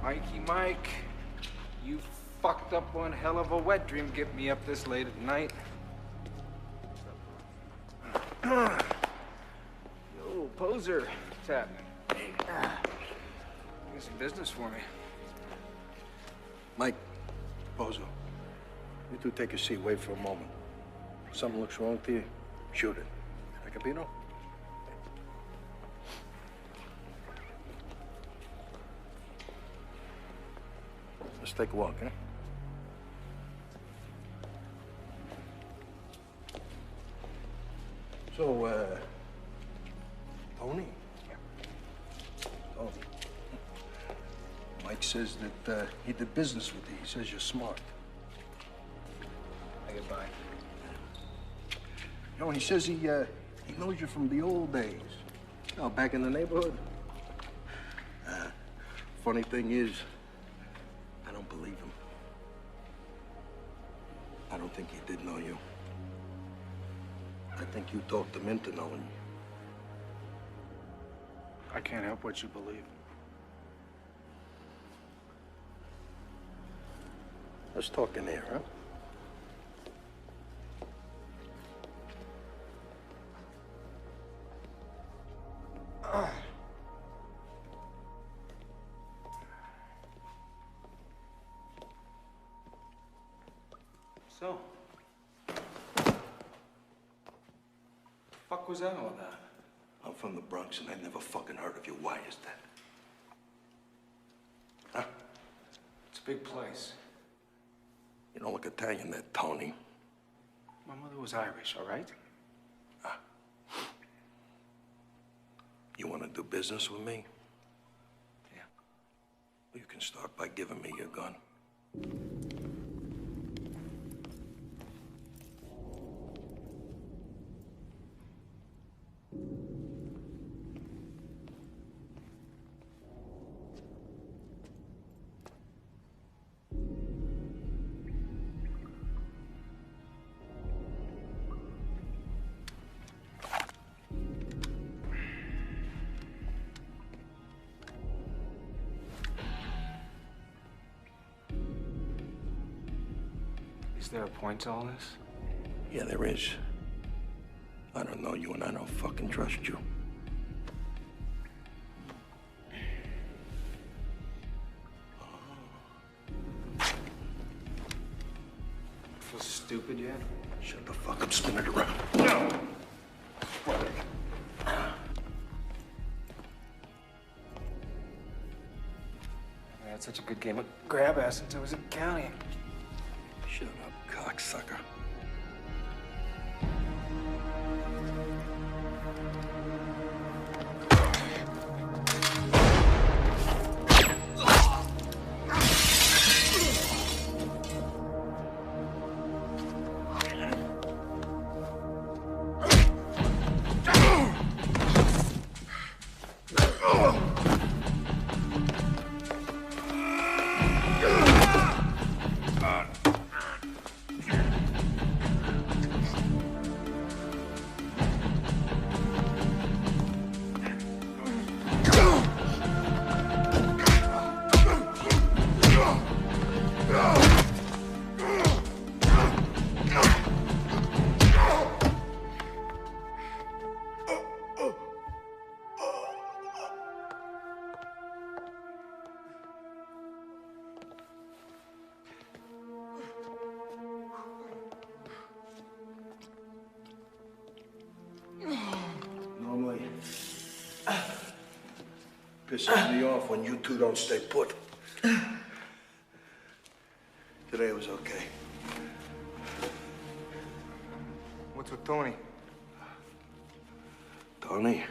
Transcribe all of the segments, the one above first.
Mikey Mike, you fucked up one hell of a wet dream getting me up this late at night. Yo, poser, what's happening? Got some business for me. Mike, Bozo, you two take a seat, wait for a moment. If something looks wrong to you, shoot it. Capino? Let's take a walk, huh? So, Tony? Tony. Mike says that he did business with you. He says you're smart. I get by. You know, he says he knows you from the old days. You know, back in the neighborhood. Funny thing is, I don't believe him. I don't think he did know you. I think you talked him into knowing you. I can't help what you believe. Let's talk in here, huh? So, the fuck was that all about? I'm from the Bronx and I never fucking heard of you. Why is that? Huh? It's a big place. You don't look Italian, that Tony. My mother was Irish, all right? You want to do business with me? Yeah. Well, you can start by giving me your gun. Is there a point to all this? Yeah, there is. I don't know you and I don't fucking trust you. Feel stupid yet? Shut the fuck up, spin it around. No! I had such a good game of grab ass since I was in county. Shut up, cocksucker. Normally, pisses me off when you two don't stay put. Today was okay. What's with Tony? Tony?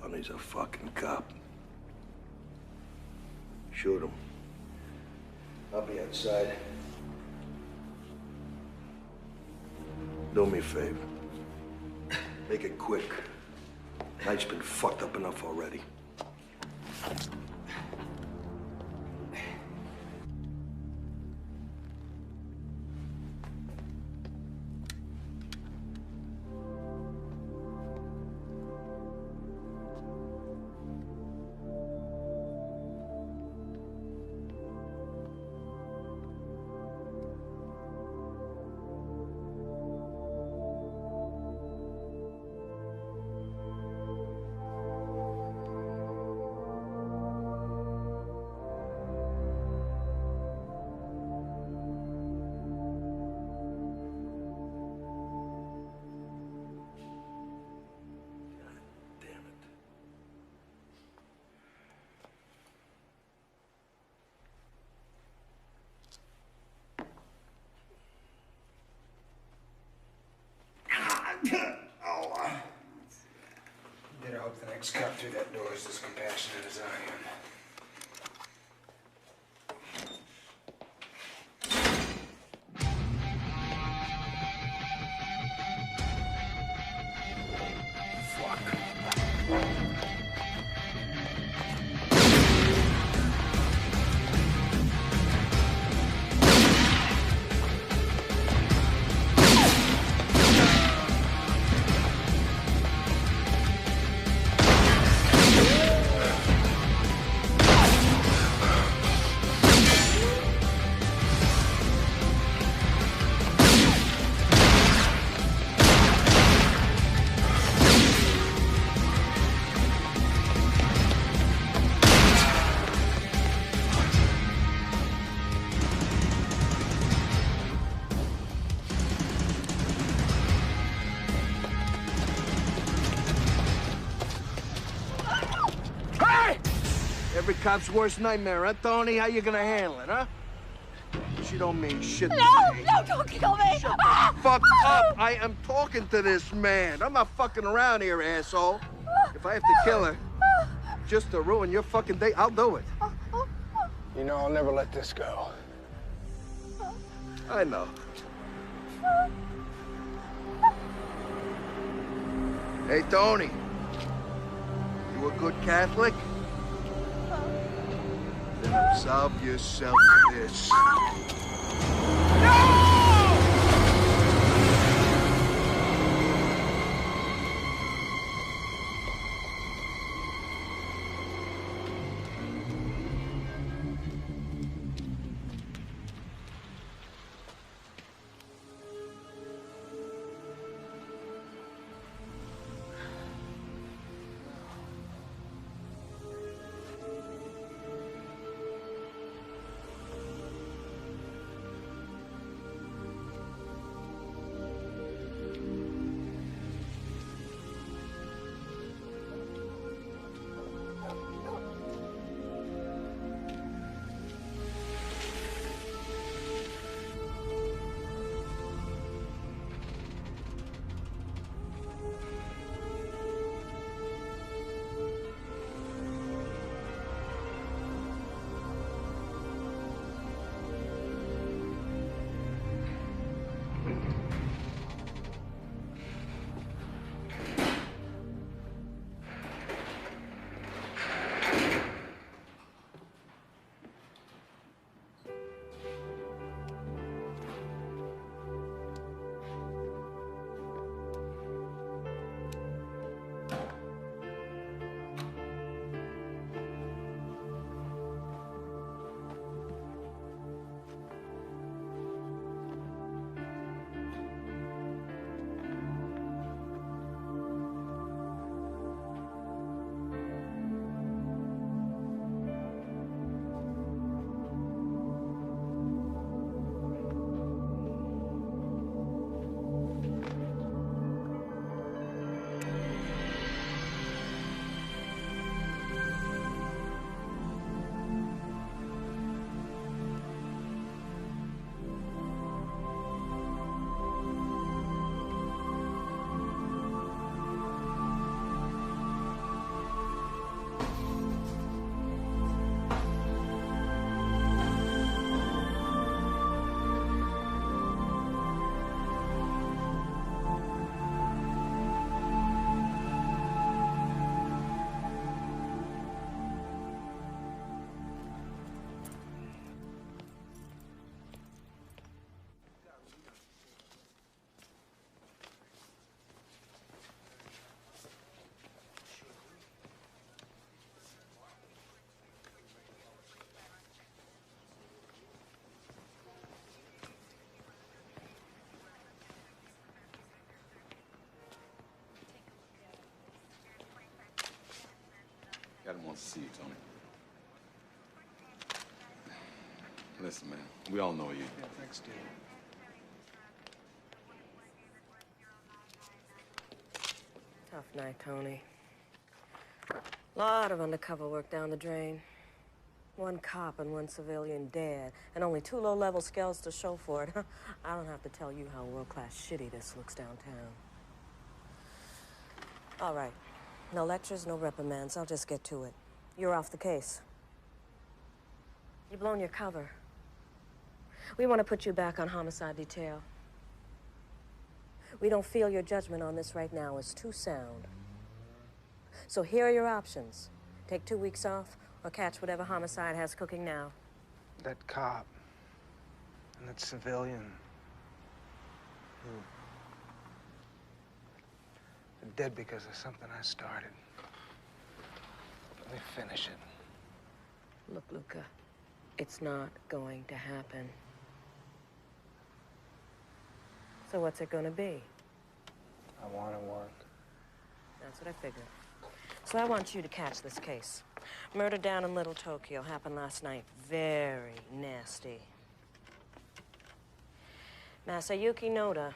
Tony's a fucking cop. Shoot him. I'll be outside. Do me a favor. Make it quick. Night's been fucked up enough already. Next cop through that door is as compassionate as I am. Every cop's worst nightmare, huh, Tony? How you gonna handle it, huh? She don't mean shit to me. No, don't kill me! Shut the fuck up! I am talking to this man. I'm not fucking around here, asshole. If I have to kill her just to ruin your fucking day, I'll do it. You know, I'll never let this go. I know. Hey, Tony. You a good Catholic? Then absolve yourself of this. Adam wants to see you, Tony. Listen, man, we all know you. Yeah, thanks, Dave. Tough night, Tony. Lot of undercover work down the drain. One cop and one civilian dead, and only 2 low-level scales to show for it. I don't have to tell you how world-class shitty this looks downtown. All right, No lectures, no reprimands. I'll just get to it. You're off the case. You've blown your cover. We want to put you back on homicide detail. We don't feel your judgment on this right now is too sound. So here are your options. Take 2 weeks off or catch whatever homicide has cooking now. That cop and that civilian. They're dead because of something I started. Let me finish it. Look, Luca, it's not going to happen. So what's it gonna be? I want to work. That's what I figured. So I want you to catch this case. Murder down in Little Tokyo happened last night. Very nasty. Masayuki Noda,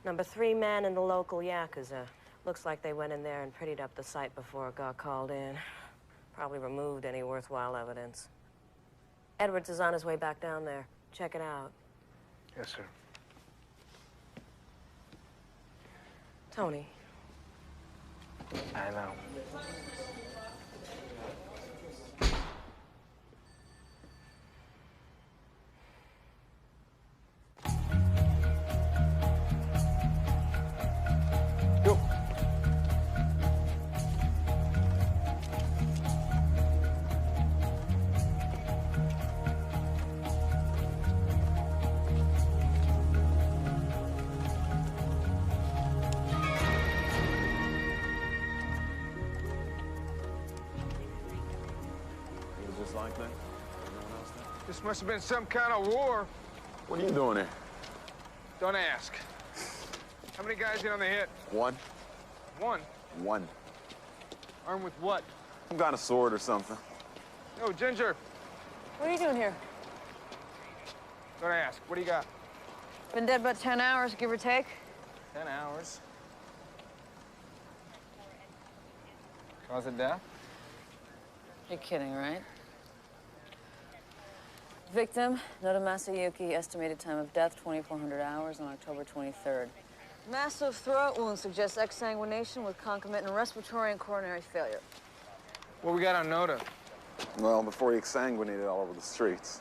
number 3 man in the local Yakuza. Looks like they went in there and prettied up the site before it got called in. Probably removed any worthwhile evidence. Edwards is on his way back down there. Check it out. Yes, sir. Tony. I know. Go. Just like that? Everyone else there? This must have been some kind of war. What are you doing here? Don't ask. How many guys get on the hit? One? One. One. Armed with what? Some kind of sword or something. No, Ginger. What are you doing here? Don't ask. What do you got? Been dead about 10 hours, give or take. 10 hours. Cause of death? You're kidding, right? Victim, Noda Masayuki, estimated time of death, 2,400 hours on October 23rd. Massive throat wound suggests exsanguination with concomitant respiratory and coronary failure. What we got on Noda? Well, before he exsanguinated all over the streets,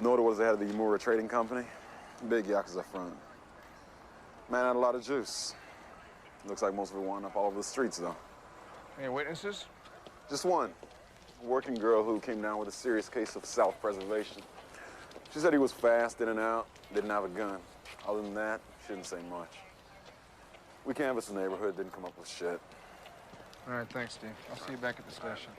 Noda was the head of the Yamura Trading Company. Big Yakuza front. Man had a lot of juice. Looks like most of it wound up all over the streets, though. Any witnesses? Just one. A working girl who came down with a serious case of self-preservation. She said he was fast in and out, didn't have a gun. Other than that, she didn't say much. We canvassed the neighborhood, didn't come up with shit. All right, thanks, Steve. I'll see you back at the station.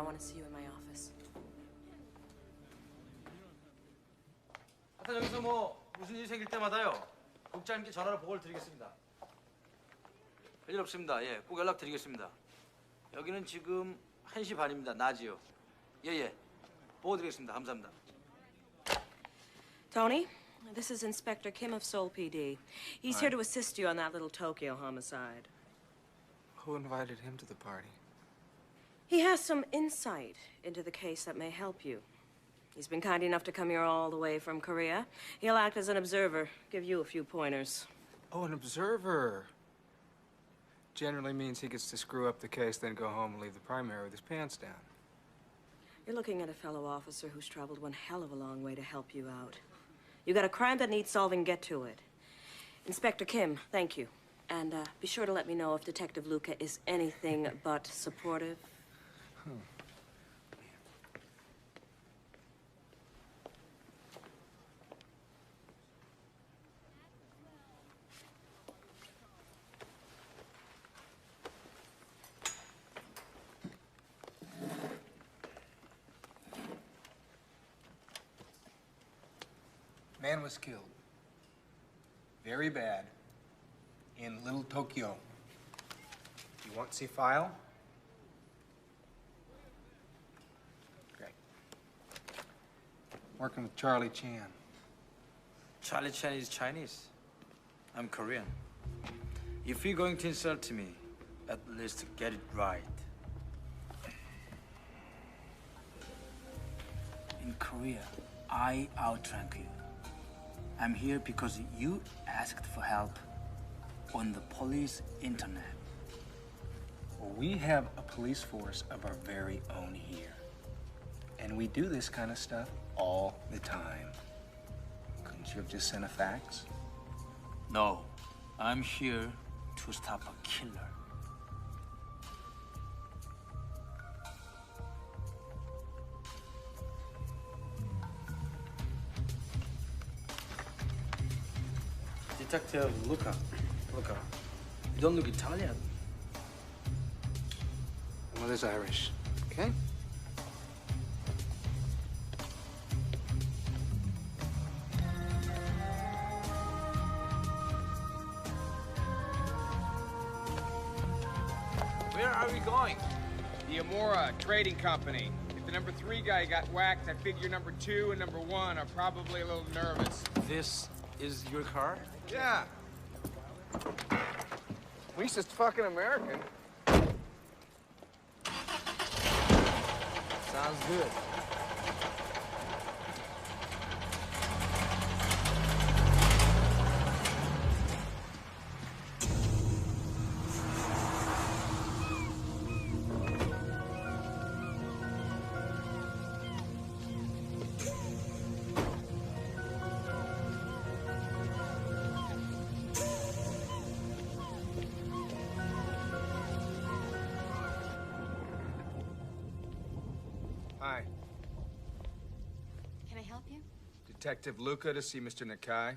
I want to see you in my office. 하여튼 여기서 뭐 무슨 일이 생길 때마다요. 국장님께 전화로 보고를 드리겠습니다. 별일 없습니다. 예, 꼭 연락드리겠습니다. 여기는 지금 1시 반입니다. 낮이요. 예. 보고 드리겠습니다. 감사합니다. Tony, this is Inspector Kim of Seoul PD. He's here to assist you on that little Tokyo homicide. Who invited him to the party? He has some insight into the case that may help you. He's been kind enough to come here all the way from Korea. He'll act as an observer, give you a few pointers. Oh, an observer. Generally means he gets to screw up the case, then go home and leave the primary with his pants down. You're looking at a fellow officer who's traveled one hell of a long way to help you out. You got a crime that needs solving, get to it. Inspector Kim, thank you. And be sure to let me know if Detective Luca is anything but supportive. Man was killed. Very bad. In Little Tokyo. You want to see file? Great. Working with Charlie Chan. Charlie Chan is Chinese. I'm Korean. If you're going to insult me, at least get it right. In Korea, I outrank you. I'm here because you asked for help on the police internet. Well, we have a police force of our very own here. And we do this kind of stuff all the time. Couldn't you have just sent a fax? No, I'm here to stop a killer. Detective Luca. You don't look Italian. My mother's Irish, okay? Where are we going? The Amora Trading Company. If the number 3 guy got whacked, I figure number 2 and number 1 are probably a little nervous. This is your car? Yeah. At least it's fucking American. Sounds good. Hi. Can I help you? Detective Luca to see Mr. Nakai.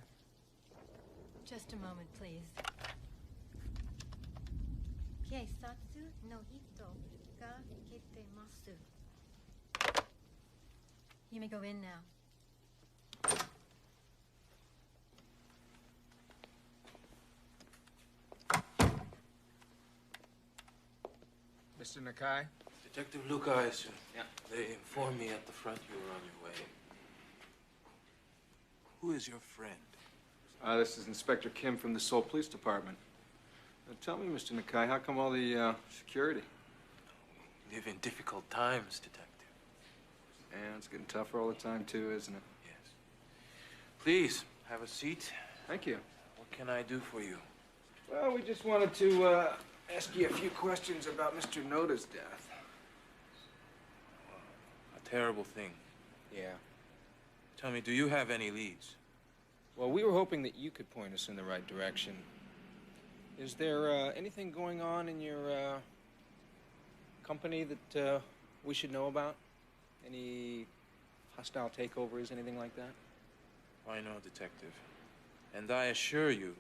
Just a moment, please. Keisatsu no hito ga kitemasu. You may go in now. Mr. Nakai? Detective Luca, I assume. Yeah. They informed me at the front you were on your way. Who is your friend? This is Inspector Kim from the Seoul Police Department. Now, tell me, Mr. Nakai, how come all the security? We live in difficult times, Detective. Yeah, it's getting tougher all the time, too, isn't it? Yes. Please, have a seat. Thank you. What can I do for you? Well, we just wanted to ask you a few questions about Mr. Noda's death. A terrible thing. Yeah. Tell me, do you have any leads? Well, we were hoping that you could point us in the right direction. Is there anything going on in your company that we should know about? Any hostile takeovers, anything like that? Why no, Detective. And I assure you,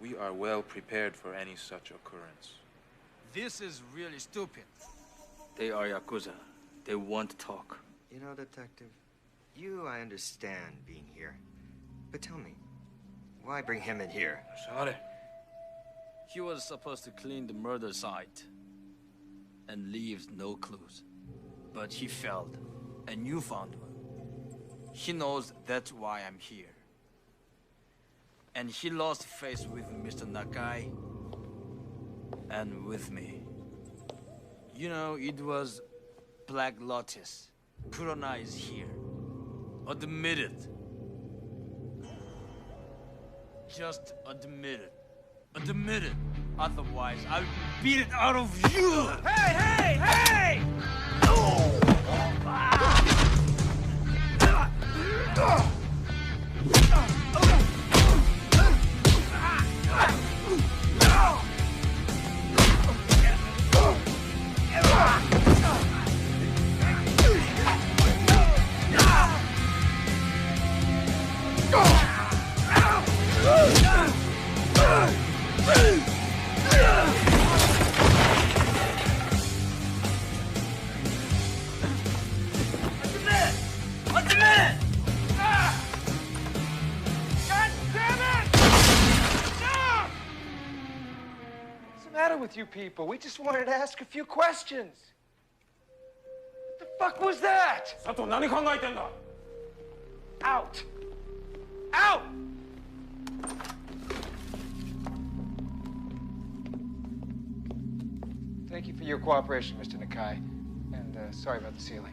we are well prepared for any such occurrence. This is really stupid. They are Yakuza. They want to talk. You know, Detective, I understand being here. But tell me, why bring him in here? Sorry. He was supposed to clean the murder site and leave no clues. But he failed, and you found one. He knows that's why I'm here. And he lost face with Mr. Nakai and with me. You know, it was Black Lotus. Kurona is here. Admit it. Just admit it. Admit it. Otherwise, I'll beat it out of you! Hey, hey, hey! With you people, we just wanted to ask a few questions. What the fuck was that? Sato, what are you thinking? Out! Out! Thank you for your cooperation, Mr. Nakai, and sorry about the ceiling.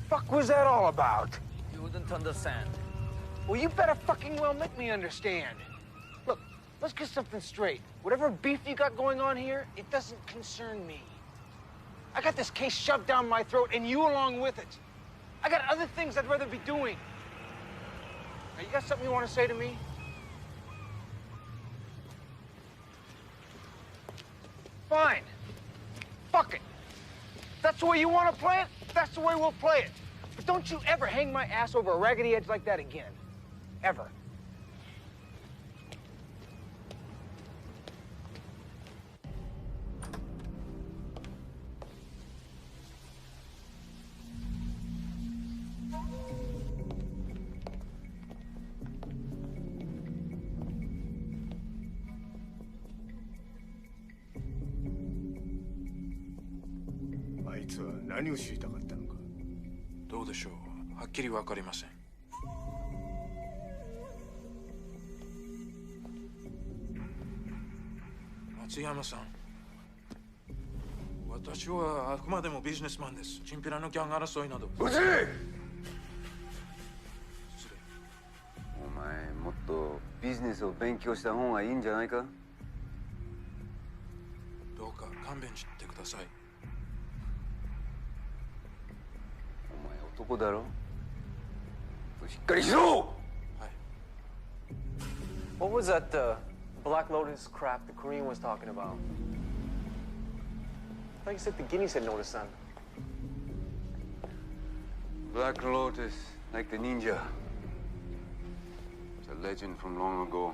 What was that all about? You wouldn't understand. Well, you better fucking well make me understand. Look, let's get something straight. Whatever beef you got going on here, it doesn't concern me. I got this case shoved down my throat, and you along with it. I got other things I'd rather be doing. Now, you got something you want to say to me? Fine. Fuck it. That's the way you want to play it, that's the way we'll play it. But don't you ever hang my ass over a raggedy edge like that again. Ever. What was he trying to do? どうでしょう。はっきりわかりません。松山さん。私はあくまでもビジネスマンです。チンピラのギャン争いなど。うぜえ！失礼。お前もっとビジネスを勉強した方がいいんじゃないか？どうか勘弁してください。男だろ？しっかりしろ！ What was that Black Lotus crap the Korean was talking about? I thought you said the Guineas had noticed them. Black Lotus, like the ninja. It's a legend from long ago.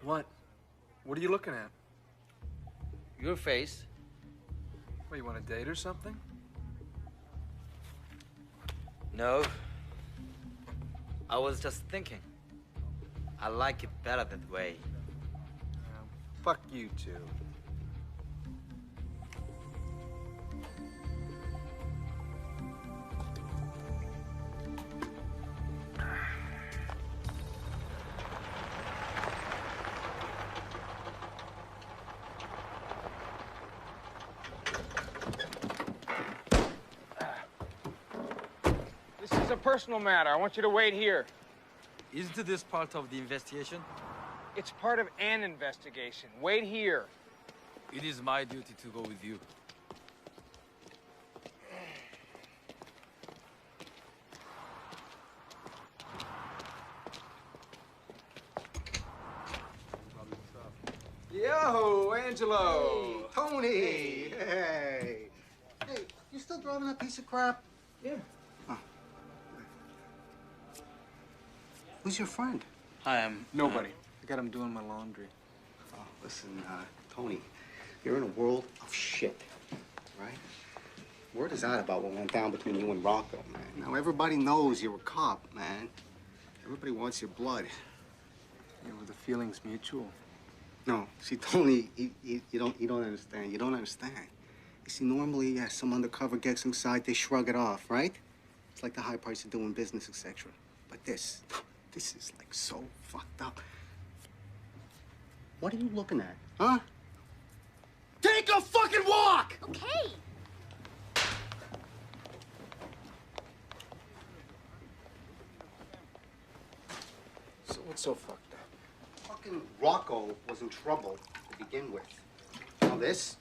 What? What are you looking at? Your face. What, you want to date or something? No. I was just thinking. I like it better that way. Fuck you two. a personal matter. I want you to wait here. Isn't this part of the investigation? It's part of an investigation. Wait here. It is my duty to go with you. Yo, Angelo. Tony. Hey. Hey, you still driving that piece of crap? Yeah. Oh. Who's your friend? Hi, I'm nobody. I got him doing my laundry. Oh, listen, Tony, you're in a world of shit, right? Word is out about what went down between you and Rocco, man. Now, everybody knows you're a cop, man. Everybody wants your blood. Yeah, well, the feeling's mutual. No, see, Tony, you don't understand. You don't understand. You see, normally, yeah, some undercover gets inside, they shrug it off, right? It's like the high price of doing business, etc. But this is like so fucked up. What are you looking at, huh? Take a fucking walk! Okay. So what's so fucked up? Fucking Rocco was in trouble to begin with. Now this,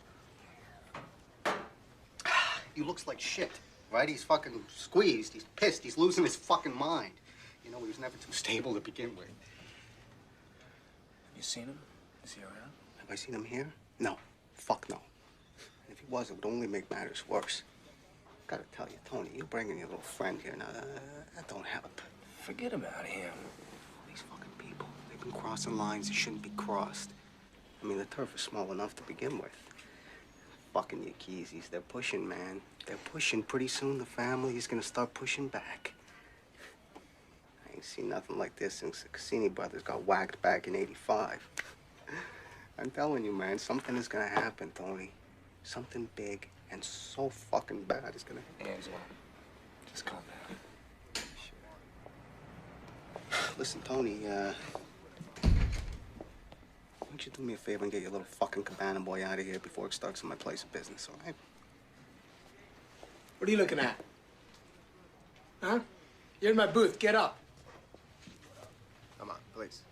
he looks like shit, right? He's fucking squeezed, he's pissed, he's losing his fucking mind. You know, he was never too stable to begin with. You seen him? Is he around? Have I seen him here? No. Fuck no. If he was, it would only make matters worse. Gotta tell you, Tony, you're bringing your little friend here. Now, that don't help. Forget about him. These fucking people, they've been crossing lines that shouldn't be crossed. I mean, the turf is small enough to begin with. Fucking Yakizis, they're pushing, man. They're pushing. Pretty soon, the family is gonna start pushing back. I ain't seen nothing like this since the Cassini brothers got whacked back in '85. I'm telling you, man, something is gonna happen, Tony. Something big and so fucking bad is gonna happen. Angelo, just calm down. Listen, Tony, why don't you do me a favor and get your little fucking cabana boy out of here before it starts in my place of business, all right? What are you looking at? Huh? You're in my booth. Get up. Come on, please.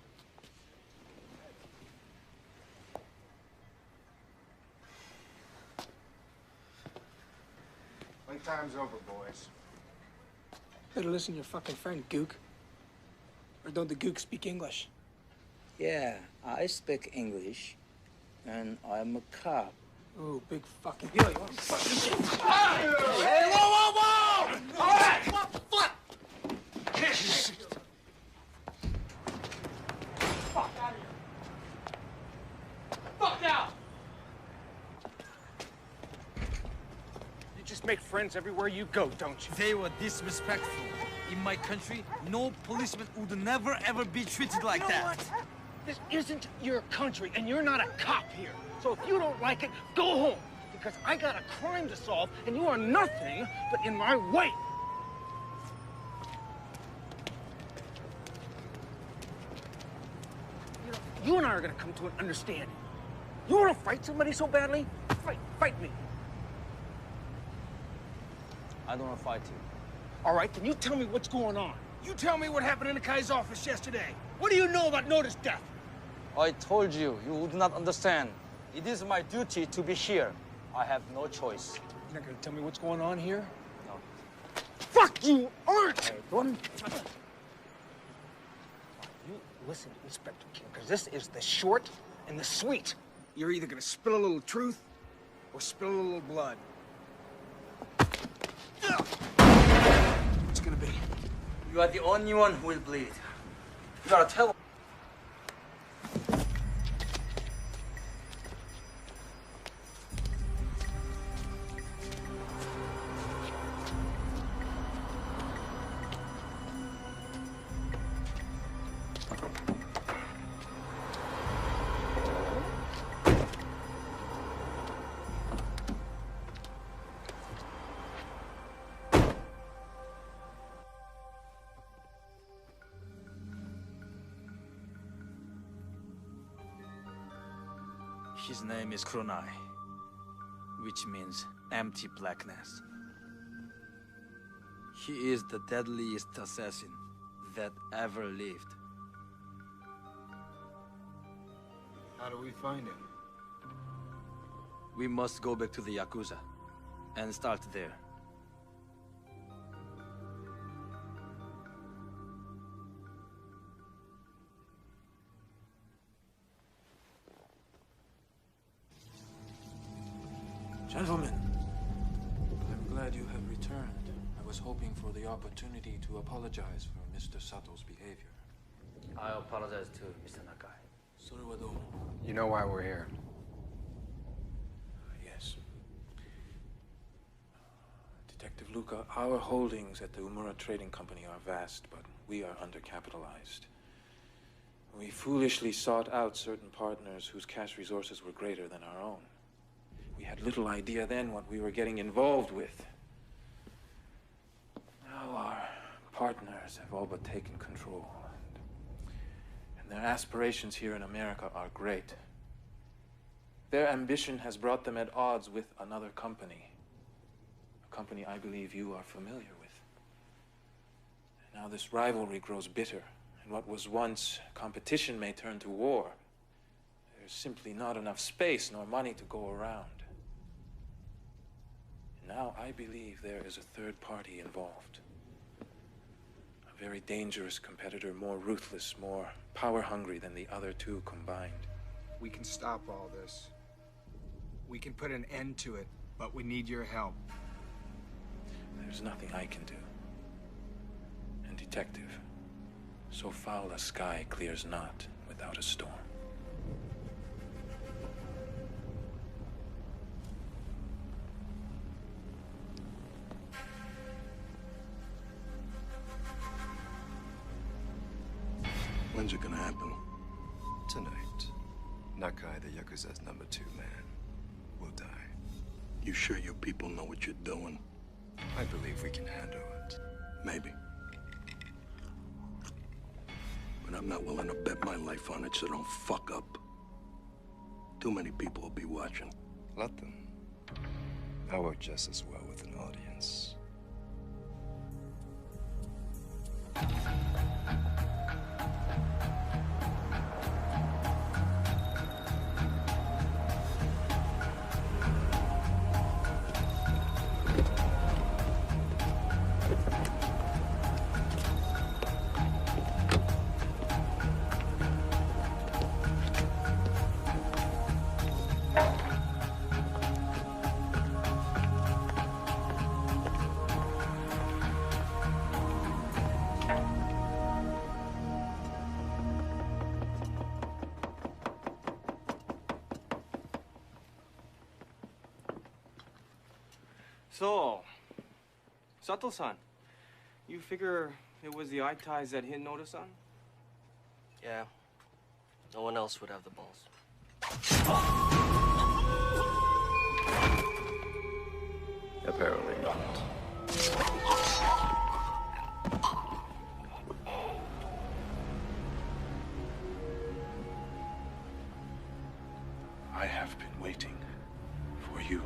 Playtime's over, boys. Better listen to your fucking friend, Gook. Or don't the Gook speak English? Yeah, I speak English, and I'm a cop. Oh, big fucking deal. You want to fucking... Hey, whoa, whoa, whoa! All right! What the fuck? Fuck out of here. Fuck out! You just make friends everywhere you go, don't you? They were disrespectful. In my country, no policeman would never ever be treated like that. What? This isn't your country, and you're not a cop here. So if you don't like it, go home. Because I got a crime to solve, and you are nothing but in my way. You know, you and I are gonna come to an understanding. You wanna fight somebody so badly? Fight me. I don't want to fight you. All right, then you tell me what's going on. You tell me what happened in the guy's office yesterday. What do you know about Noda's death? I told you, you would not understand. It is my duty to be here. I have no choice. You're not gonna tell me what's going on here? No. Fuck you, aren't! Hey, don't... You listen, Inspector King, because this is the short and the sweet. You're either gonna spill a little truth or spill a little blood. What's it gonna be? You are the only one who will bleed. You gotta tell him. His name is Kronai, which means empty blackness. He is the deadliest assassin that ever lived. How do we find him? We must go back to the Yakuza and start there. Gentlemen, I'm glad you have returned. I was hoping for the opportunity to apologize for Mr. Sato's behavior. I apologize too, Mr. Nakai. You know why we're here? Yes. Detective Luca, our holdings at the Umura Trading Company are vast, but we are undercapitalized. We foolishly sought out certain partners whose cash resources were greater than our own. We had little idea then what we were getting involved with. Now our partners have all but taken control, and their aspirations here in America are great. Their ambition has brought them at odds with another company, a company I believe you are familiar with. And now this rivalry grows bitter, and what was once competition may turn to war. There's simply not enough space nor money to go around. Now I believe there is a third party involved. A very dangerous competitor, more ruthless, more power-hungry than the other two combined. We can stop all this. We can put an end to it, but we need your help. There's nothing I can do. And Detective, so foul a sky clears not without a storm. When's it gonna happen? Tonight. Nakai, the Yakuza's number 2 man, will die. You sure your people know what you're doing? I believe we can handle it. Maybe. But I'm not willing to bet my life on it, so don't fuck up. Too many people will be watching. Let them. I work just as well with an audience. So, Sato-san, you figure it was the eye ties that hit Noda-san? Yeah. No one else would have the balls. Apparently not. I have been waiting for you.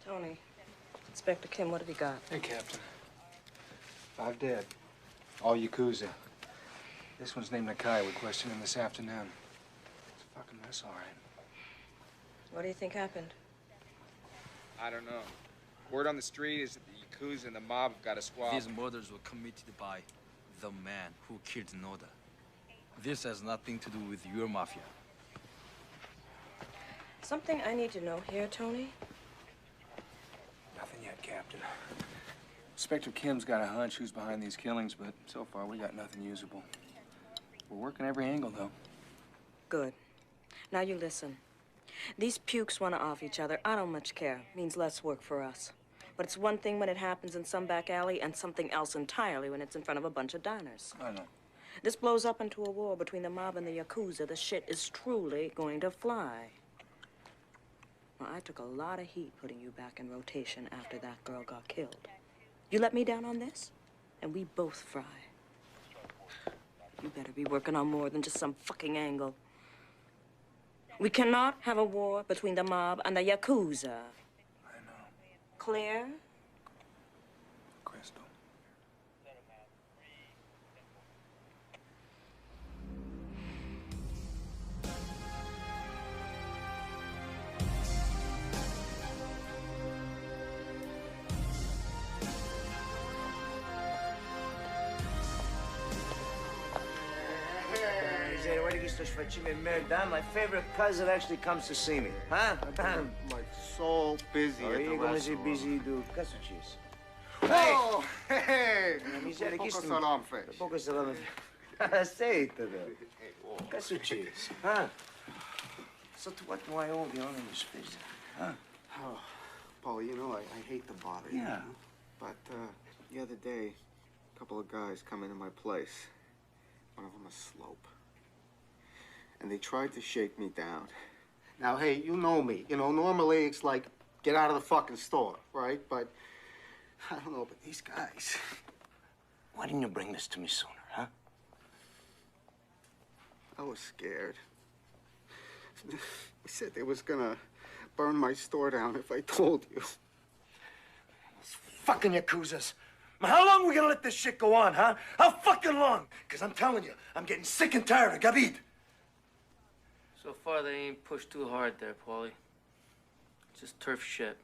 Tony, Inspector Kim, what have you got? Hey, Captain. 5 dead. All Yakuza. This one's named Nakai. We questioned him this afternoon. It's a fucking mess, all right. What do you think happened? I don't know. Word on the street is that the Yakuza and the mob have got a squad. These murders were committed by the man who killed Noda. This has nothing to do with your mafia. Something I need to know here, Tony? Nothing yet, Captain. Inspector Kim's got a hunch who's behind these killings, but so far we got nothing usable. We're working every angle, though. Good. Now you listen. These pukes want to off each other. I don't much care. Means less work for us. But it's one thing when it happens in some back alley and something else entirely when it's in front of a bunch of diners. I know. This blows up into a war between the mob and the Yakuza. The shit is truly going to fly. Well, I took a lot of heat putting you back in rotation after that girl got killed. You let me down on this, and we both fry. You better be working on more than just some fucking angle. We cannot have a war between the mob and the Yakuza. I know. Clear? Crystal. My favorite cousin actually comes to see me. Huh? I'm like so busy at the restaurant. busy do casuchis. Oh, hey! Miseria, Poco chiste. salame. Poco salame. Aceita, casuchis. Huh? So to what do I owe the honor this visit? Huh? Oh, Paul, you know, I hate to bother you. Yeah. But the other day, a couple of guys come into my place. One of them a slope. And they tried to shake me down. Now, hey, you know me. You know, normally it's like, get out of the fucking store, right? But, I don't know, but these guys... Why didn't you bring this to me sooner, huh? I was scared. They said they was gonna burn my store down if I told you. Those fucking Yakuzas. How long are we gonna let this shit go on, huh? How fucking long? Because I'm telling you, I'm getting sick and tired of Gavid. So far, they ain't pushed too hard there, Paulie. Just turf shit.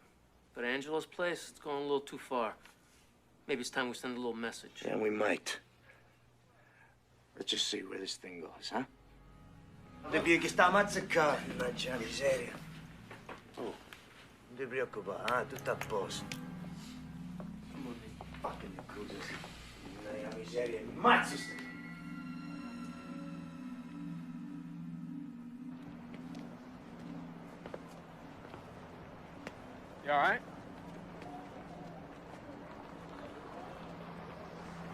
But Angelo's place, it's going a little too far. Maybe it's time we send a little message. Yeah, we might. Let's just see where this thing goes, huh? Devi che sta mazzacando, mannaggia miseria. Oh, non ti preoccupare, tutto a posto. Fucking Yakuzas. Mannaggia miseria, mazzi sta. You all right?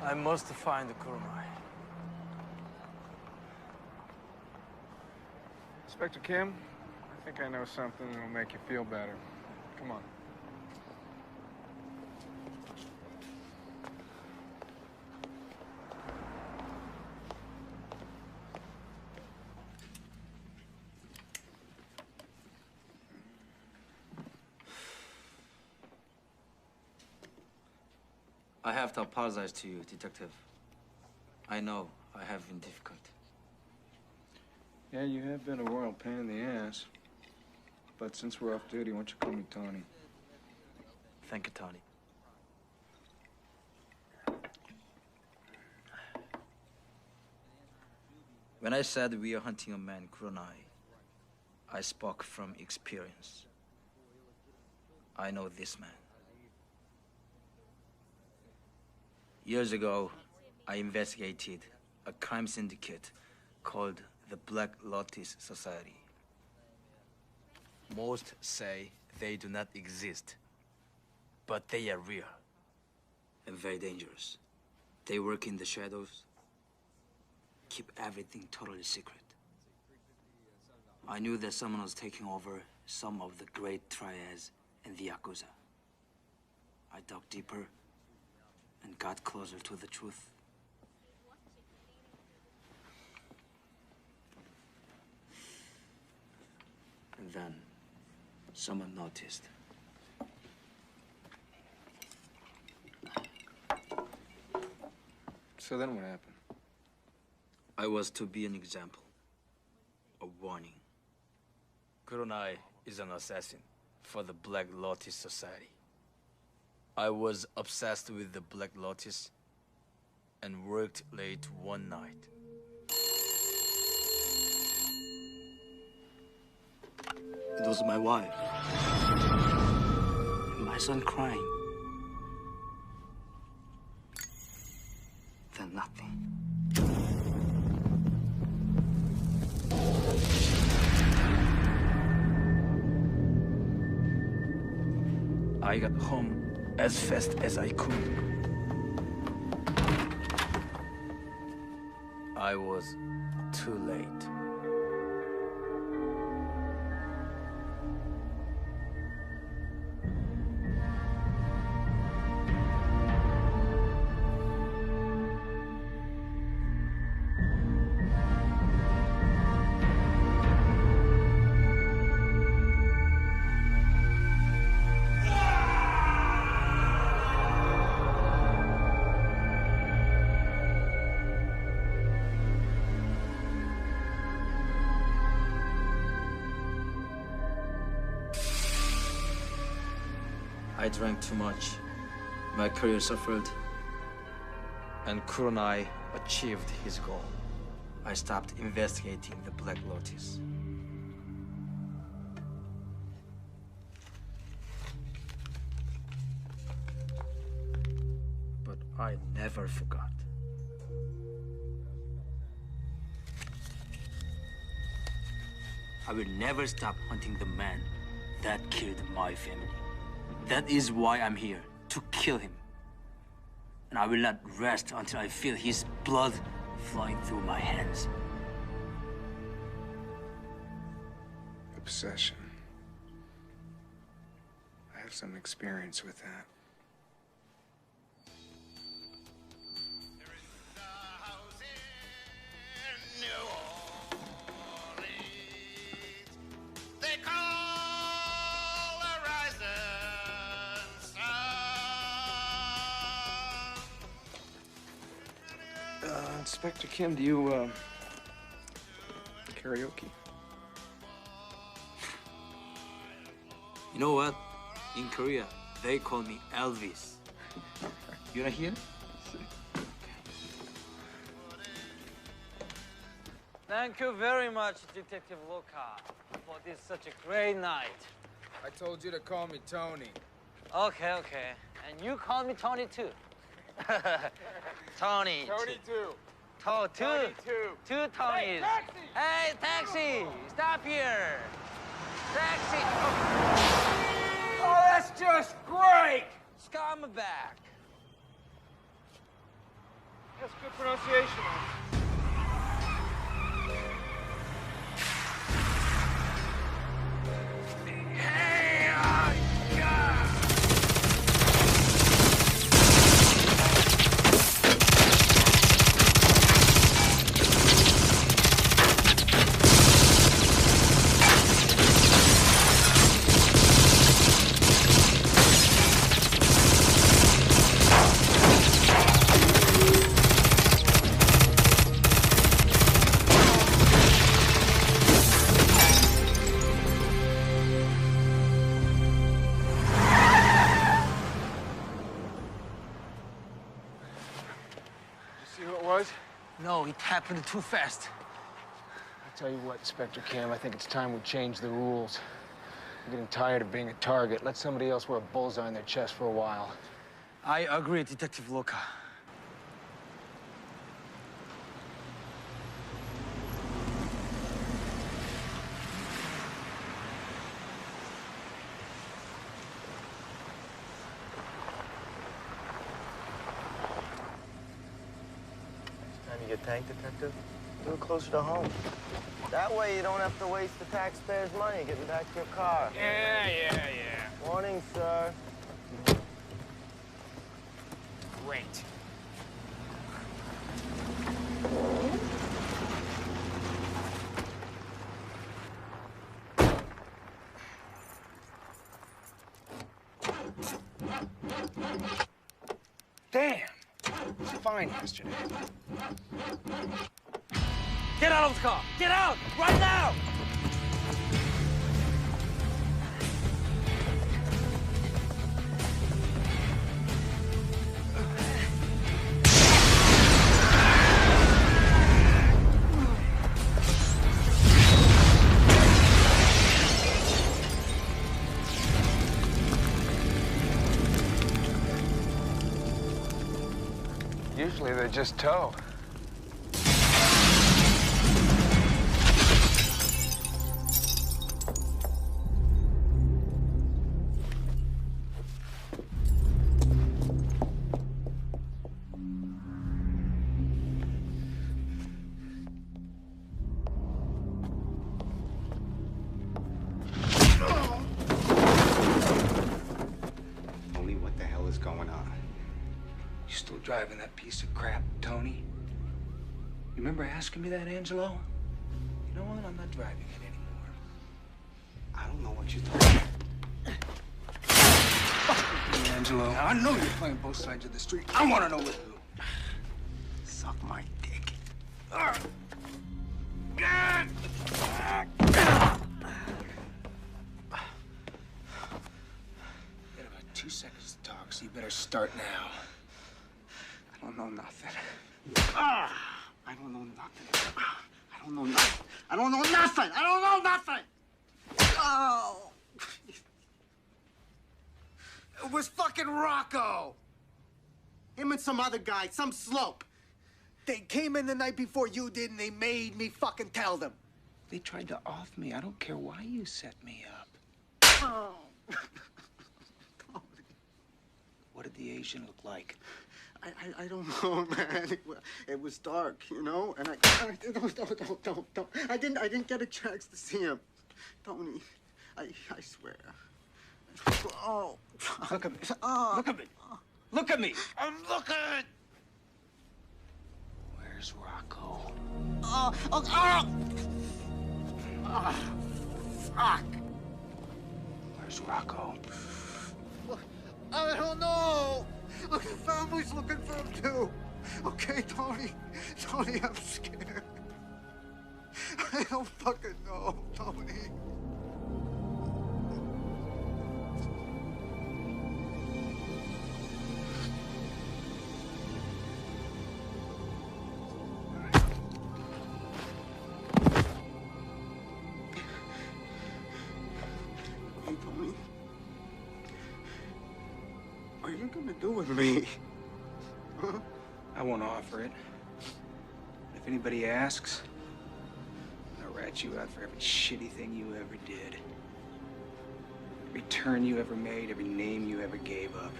I must find the Kurumai. Inspector Kim, I think I know something that'll make you feel better. Come on. I have to apologize to you, Detective. I know I have been difficult. Yeah, you have been a royal pain in the ass. But since we're off duty, why don't you call me Tony? Thank you, Tony. When I said we are hunting a man, Kuronai, I spoke from experience. I know this man. Years ago, I investigated a crime syndicate called the Black Lotus Society. Most say they do not exist, but they are real and very dangerous. They work in the shadows, keep everything totally secret. I knew that someone was taking over some of the great triads in the Yakuza. I dug deeper and got closer to the truth. And then someone noticed. So then what happened? I was to be an example, a warning. Kuronai is an assassin for the Black Lotus Society. I was obsessed with the Black Lotus and worked late one night. It was my wife and my son crying. Then nothing. I got home as fast as I could. I was too late. I drank too much. My career suffered. And Kuronai achieved his goal. I stopped investigating the Black Lotus. But I never forgot. I will never stop hunting the man that killed my family. That is why I'm here, to kill him. And I will not rest until I feel his blood flowing through my hands. Obsession. I have some experience with that. Inspector Kim, do you, karaoke? You know what? In Korea, they call me Elvis. You wanna hear? Thank you very much, Detective Luca, for this such a great night. I told you to call me Tony. Okay, okay. And you call me Tony, too. Tony. Tony, too. Two. Tony, too. Two Tonys. Hey, taxi! Hey, taxi! Stop here! Taxi! Oh, that's just great! Scumbag! That's good pronunciation. No, it happened too fast. I'll tell you what, Inspector Kim, I think it's time we change the rules. I'm getting tired of being a target. Let somebody else wear a bullseye on their chest for a while. I agree, Detective Luca. Your tank detective? Do it closer to home. That way you don't have to waste the taxpayers' money getting back to your car. Yeah. Morning, sir. Great. Damn! It was fine yesterday. Get out of the car! Get out! Right now! Usually they just tow. driving that piece of crap, Tony? You remember asking me that, Angelo? You know what? I'm not driving it anymore. I don't know what you're talking about. Fuck me, Angelo. Now, I know you're playing both sides of the street. I want to know with who. Suck my dick. You have 2 seconds to talk, so you better start now. I don't know nothing. I don't know nothing. I don't know nothing. I don't know nothing. I don't know nothing. Oh. It was fucking Rocco. Him and some other guy, some slope. They came in the night before you did, and they made me fucking tell them. They tried to off me. I don't care why you set me up. Oh. What did the Asian look like? I don't know, man. It was dark, you know, and don't. I didn't get a chance to see him, Tony. I swear. Oh, look at me. Look at me. Look at me. I'm looking. Where's Rocco? Fuck. Where's Rocco? I don't know. Look, the family's looking for him too. Okay, Tony. Tony, I'm scared. I don't fucking know, Tony. Hey, Tony. What are you gonna do with me? Huh? I won't offer it. If anybody asks, I'll rat you out for every shitty thing you ever did. Every turn you ever made, every name you ever gave up.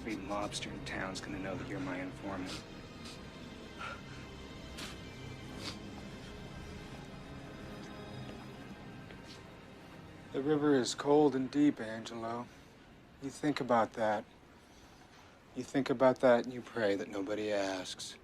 Every mobster in town's gonna know that you're my informant. The river is cold and deep, Angelo. You think about that. You think about that and you pray that nobody asks.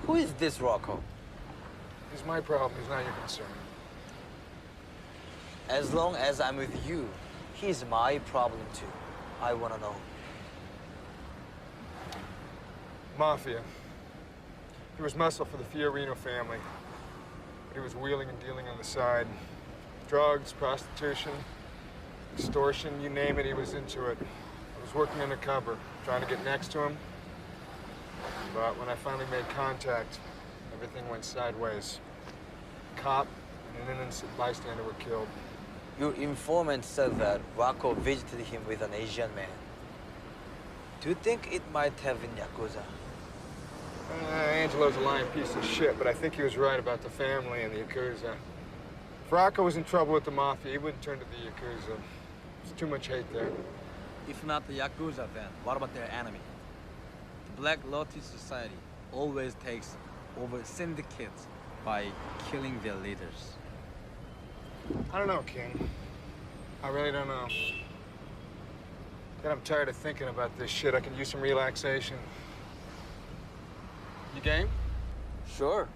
Who is this Rocco? He's my problem. He's not your concern. As long as I'm with you, he's my problem too. I want to know. Mafia. He was muscle for the Fiorino family. But he was wheeling and dealing on the side. Drugs, prostitution, extortion, you name it, he was into it. I was working undercover, trying to get next to him. But when I finally made contact, everything went sideways. A cop and an innocent bystander were killed. Your informant said that Rocco visited him with an Asian man. Do you think it might have been Yakuza? Angelo's a lying piece of shit, but I think he was right about the family and the Yakuza. If Rocco was in trouble with the Mafia, he wouldn't turn to the Yakuza. There's too much hate there. If not the Yakuza, then what about their enemy? The Black Lotus Society always takes over syndicates by killing their leaders. I don't know, King. I really don't know. God, I'm tired of thinking about this shit. I could use some relaxation. You game? Sure.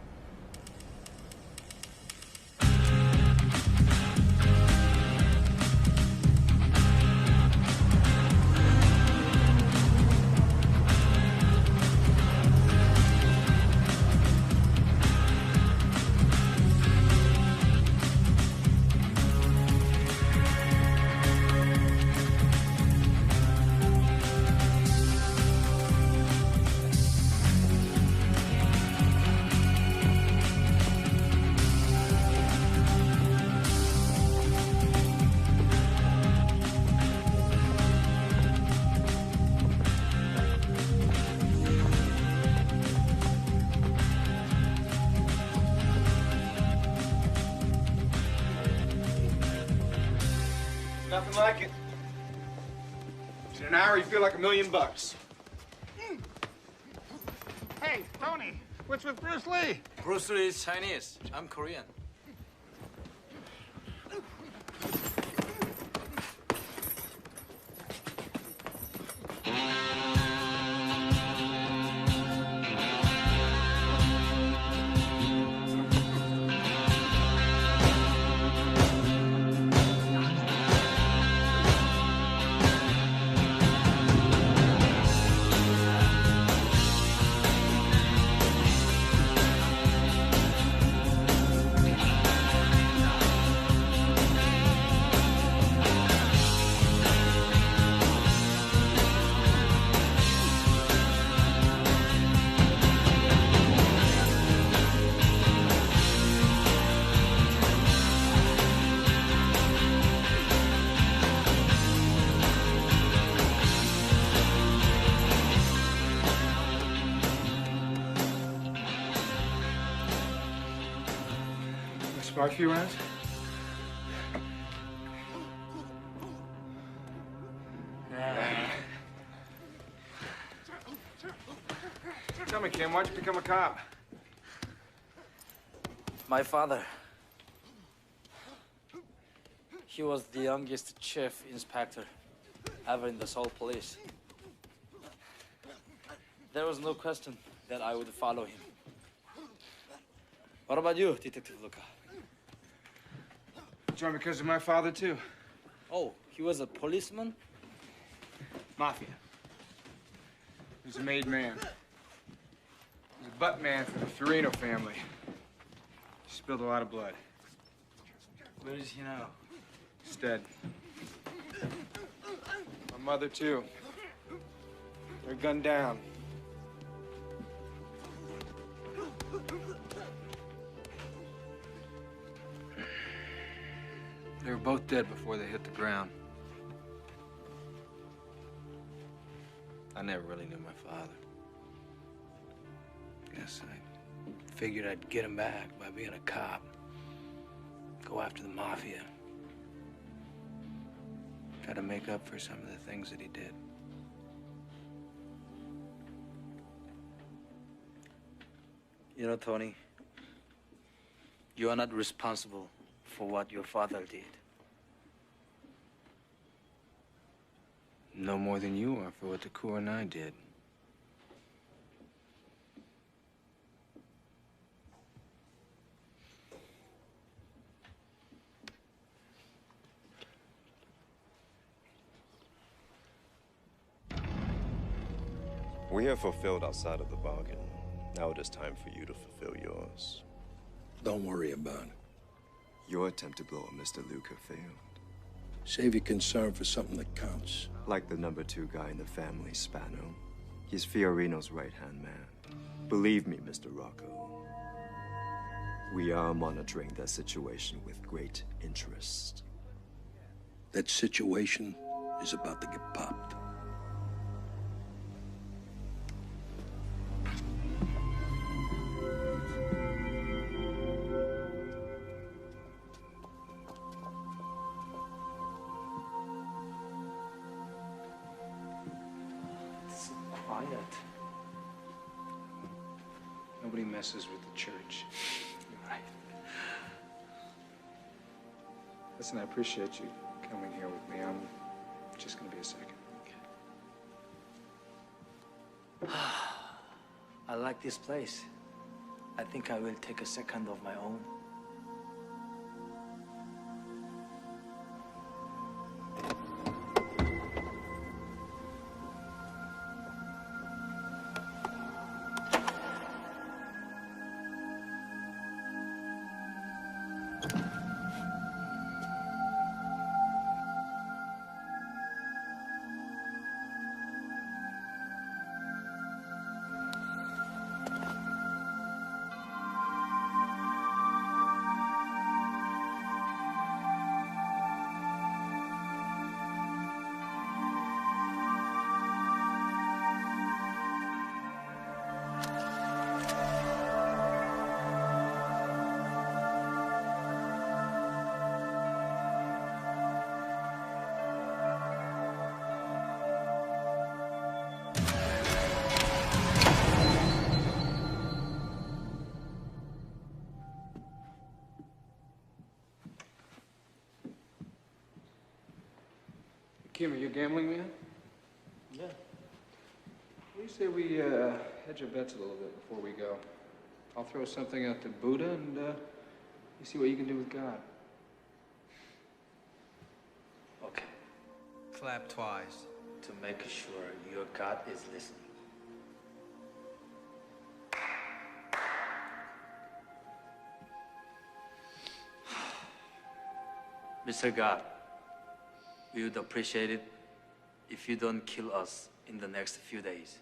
Nothing like it. In an hour, you feel like $1,000,000. Hey, Tony, What's with Bruce Lee? Bruce Lee is Chinese. I'm Korean. Spark a few rounds? Tell me, Kim, why'd you become a cop? My father. He was the youngest chief inspector ever in the Seoul police. There was no question that I would follow him. What about you, Detective Luca? Joined because of my father, too. Oh, he was a policeman? Mafia. He was a made man. He was a butt man for the Fiorino family. He spilled a lot of blood. Where is he now? He's dead. My mother, too. They're gunned down. They were both dead before they hit the ground. I never really knew my father. Guess I figured I'd get him back by being a cop. Go after the mafia. Try to make up for some of the things that he did. You know, Tony, you are not responsible for what your father did. No more than you are for what the Corps and I did. We have fulfilled our side of the bargain. Now it is time for you to fulfill yours. Don't worry about it. Your attempt to blow up Mr. Luca failed. Save your concern for something that counts. Like the #2 guy in the family, Spano. He's Fiorino's right-hand man. Believe me, Mr. Rocco. We are monitoring that situation with great interest. That situation is about to get popped. Quiet. Nobody messes with the church. You're right. Listen, I appreciate you coming here with me. I'm just gonna be a second. I like this place. I think I will take a second of my own. Kim, are you a gambling man? Yeah. We say we hedge our bets a little bit before we go. I'll throw something out to Buddha, and you see what you can do with God. Okay. Clap twice. To make sure your God is listening. Mr. God, we would appreciate it if you don't kill us in the next few days.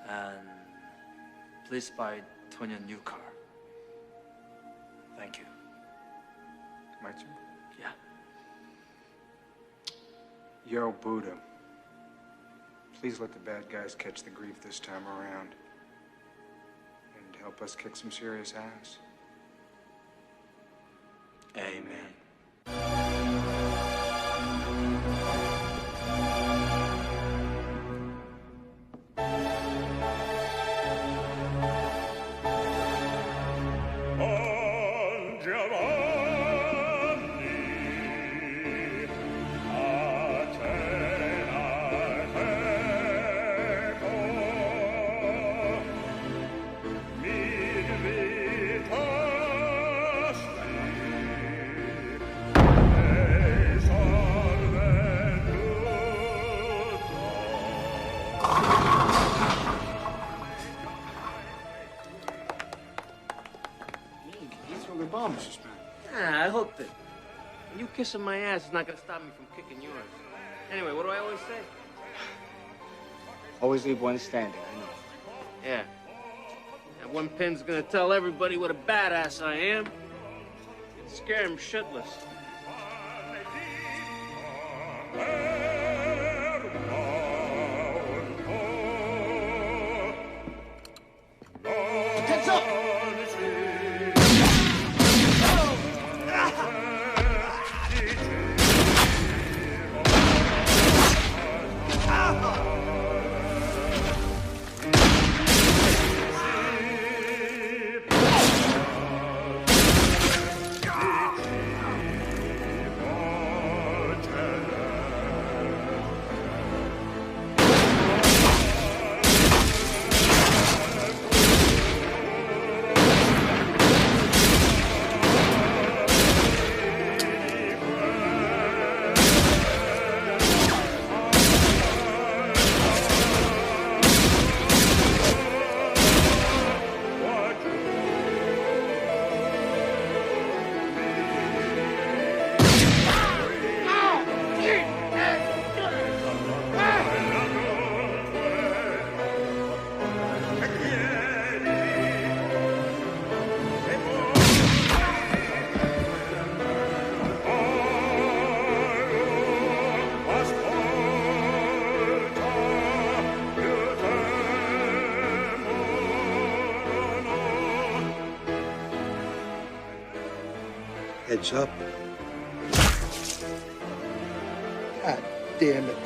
And please buy Tony a new car. Thank you. My turn? Yeah. Yo, Buddha. Please let the bad guys catch the grief this time around. And help us kick some serious ass. Amen. I hooked it. You kissing my ass is not gonna stop me from kicking yours. Anyway, what do I always say? Always leave one standing, I know. Yeah. That one pin's gonna tell everybody what a badass I am. Scare him shitless. Heads up! Heads up. God damn it.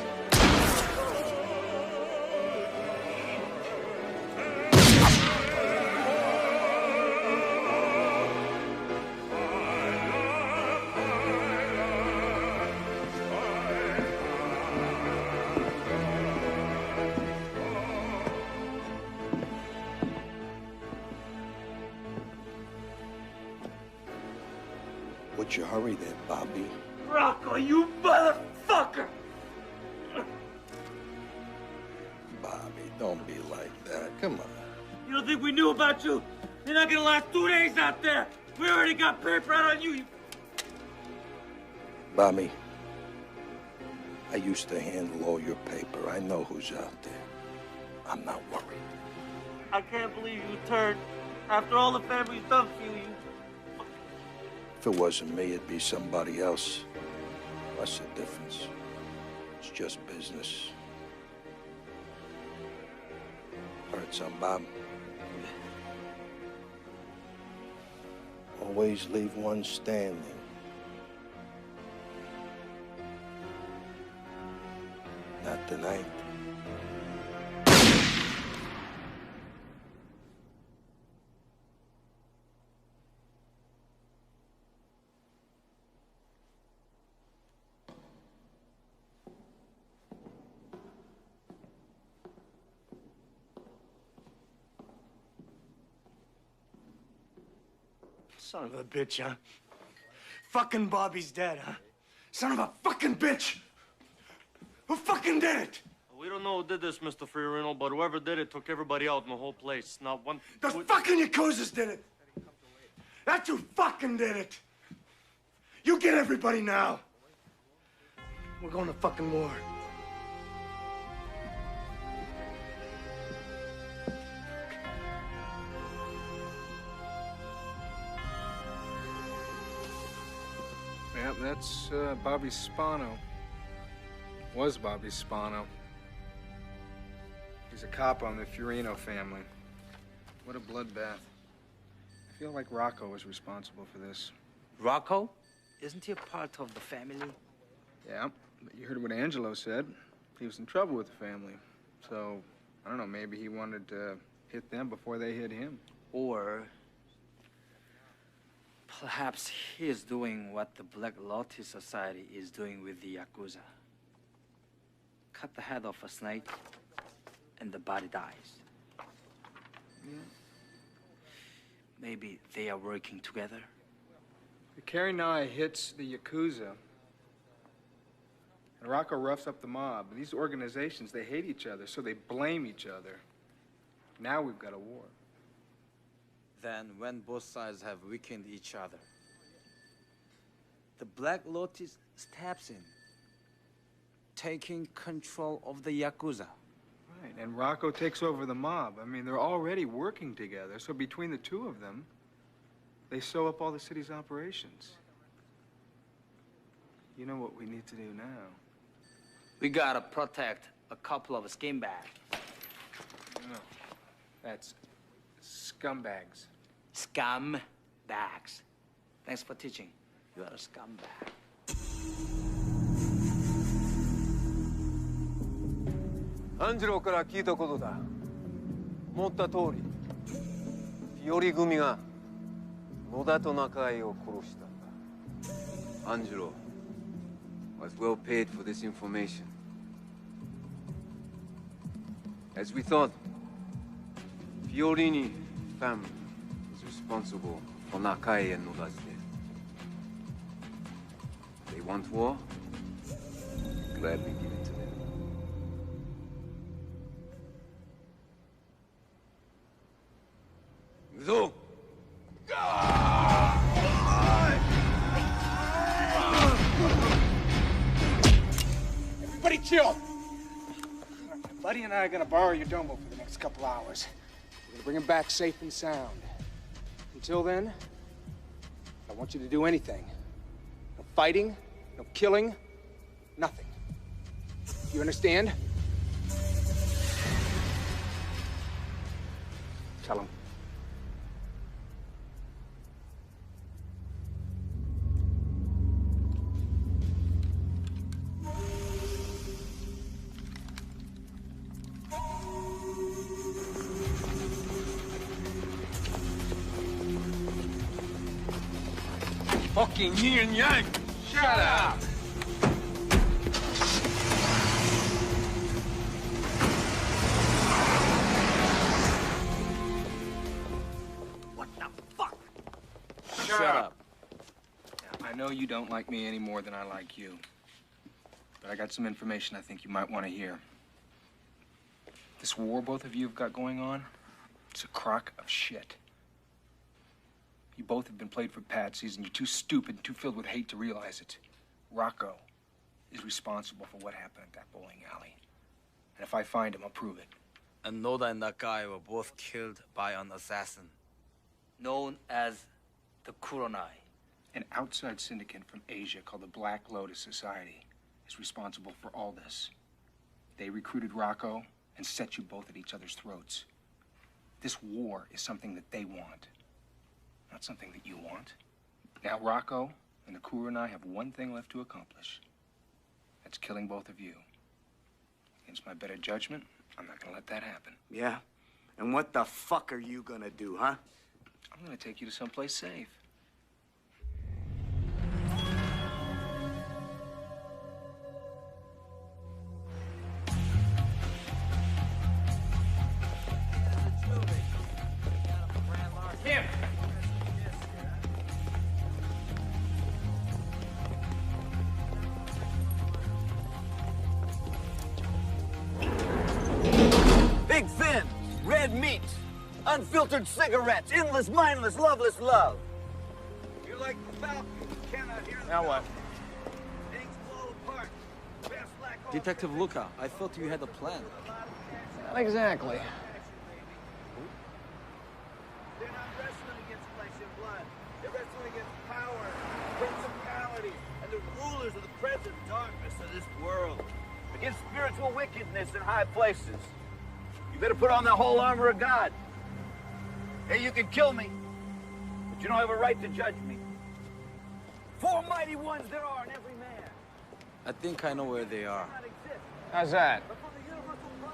What's your hurry there, Bobby? Rocco, you motherfucker! Bobby, don't be like that. Come on. You don't think we knew about you? You're not gonna last 2 days out there. We already got paper out on you. Bobby, I used to handle all your paper. I know who's out there. I'm not worried. I can't believe you turned. After all the family's done for you, If it wasn't me, it'd be somebody else. What's the difference? It's just business. Heard some, Bob? Always leave one standing. Not tonight. Son of a bitch, huh? Fucking Bobby's dead, huh? Son of a fucking bitch! Who fucking did it? We don't know who did this, Mr. Fiorino, but whoever did it took everybody out in the whole place. Not one... The fucking Yakuzas did it! That's who fucking did it! You get everybody now! We're going to fucking war. Yeah, that's Bobby Spano. Was Bobby Spano. He's a cop on the Fiorino family. What a bloodbath. I feel like Rocco was responsible for this. Rocco? Isn't he a part of the family? Yeah, but you heard what Angelo said. He was in trouble with the family. So, I don't know, maybe he wanted to hit them before they hit him. Or perhaps he is doing what the Black Lotus Society is doing with the Yakuza. Cut the head off a snake, and the body dies. Yeah. Maybe they are working together. The Karinai hits the Yakuza, and Rocco roughs up the mob. These organizations, they hate each other, so they blame each other. Now we've got a war. Then, when both sides have weakened each other, the Black Lotus steps in, taking control of the Yakuza. Right, and Rocco takes over the mob. I mean, they're already working together, so between the two of them, they sew up all the city's operations. You know what we need to do now? We gotta protect a couple of scumbags. No, that's scumbags. Scumbags. Thanks for teaching. You are a scumbag. Angelo から聞いたことだ。思った通り、フィオリ組が野田と中井を殺したんだ。Angelo was well paid for this information. As we thought, Fiorini family is responsible for Nakai and Noda's death. They want war? Gladly give it to them. Go! Everybody chill. Buddy and I are gonna borrow your domo for the next couple hours. We're gonna bring him back safe and sound. Until then, I don't want you to do anything. No fighting, no killing, nothing. You understand? Tell him. Fucking yin and yang! Shut up! What the fuck? Shut up. I know you don't like me any more than I like you. But I got some information I think you might want to hear. This war both of you have got going on, it's a crock of shit. You both have been played for patsies, and you're too stupid and too filled with hate to realize it. Rocco is responsible for what happened at that bowling alley. And if I find him, I'll prove it. And Noda and Nakai were both killed by an assassin. Known as the Kuronai. An outside syndicate from Asia called the Black Lotus Society is responsible for all this. They recruited Rocco and set you both at each other's throats. This war is something that they want, not something that you want. Now Rocco and the Kuronai have one thing left to accomplish. That's killing both of you. Against my better judgment, I'm not gonna let that happen. Yeah? And what the fuck are you gonna do, huh? I'm gonna take you to someplace safe. Him! red meat, unfiltered cigarettes, endless, mindless, loveless love. You're like the falcon, you cannot hear the Now what? things fall apart. Detective Luca, I thought you had a plan. Not exactly. They're not wrestling against flesh and blood. They're wrestling against power, principalities, and the rulers of the present darkness of this world. Against spiritual wickedness in high places. You better put on the whole armor of God. Hey, you can kill me, but you don't have a right to judge me. 4 mighty ones there are in every man. I think I know where they are. How's that?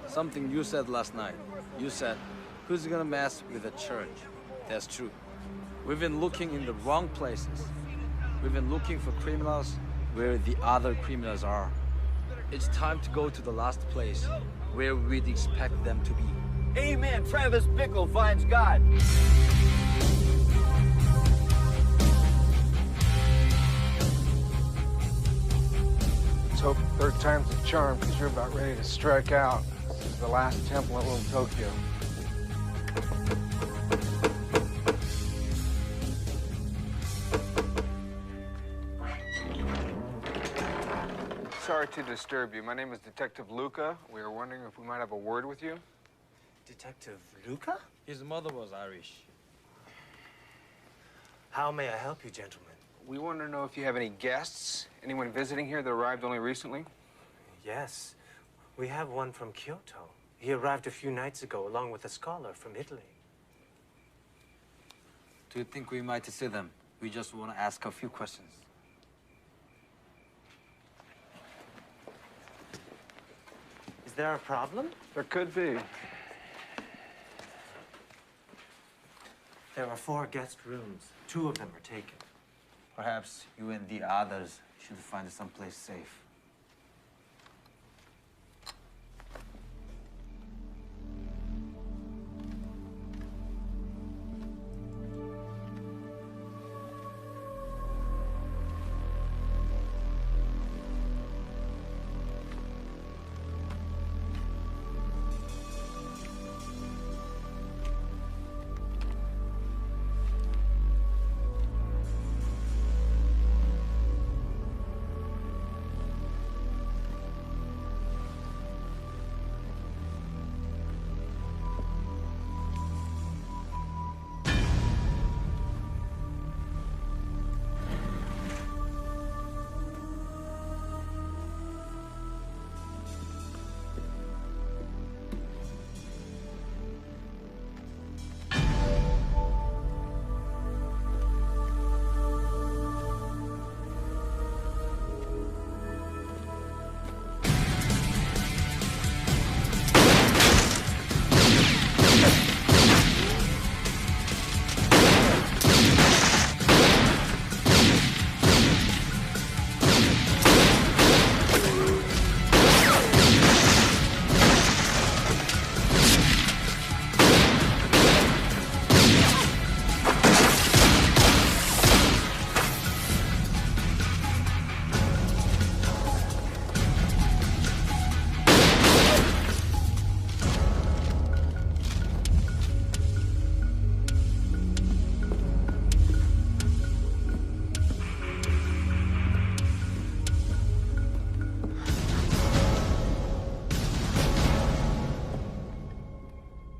Something you said last night. You said, who's gonna mess with the church? That's true. We've been looking in the wrong places. We've been looking for criminals where the other criminals are. It's time to go to the last place where we'd expect them to be. Amen. Travis Bickle finds God. Let's hope third time's a charm, because you're about ready to strike out. This is the last temple in Little Tokyo. Sorry to disturb you. My name is Detective Luca. We were wondering if we might have a word with you. Detective Luca? His mother was Irish. How may I help you, gentlemen? We want to know if you have any guests, anyone visiting here that arrived only recently. Yes. We have one from Kyoto. He arrived a few nights ago, along with a scholar from Italy. Do you think we might see them? We just want to ask a few questions. Is there a problem? There could be. There are 4 guest rooms. 2 of them are taken. Perhaps you and the others should find someplace safe.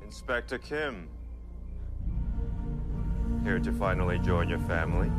Inspector Kim. Here to finally join your family?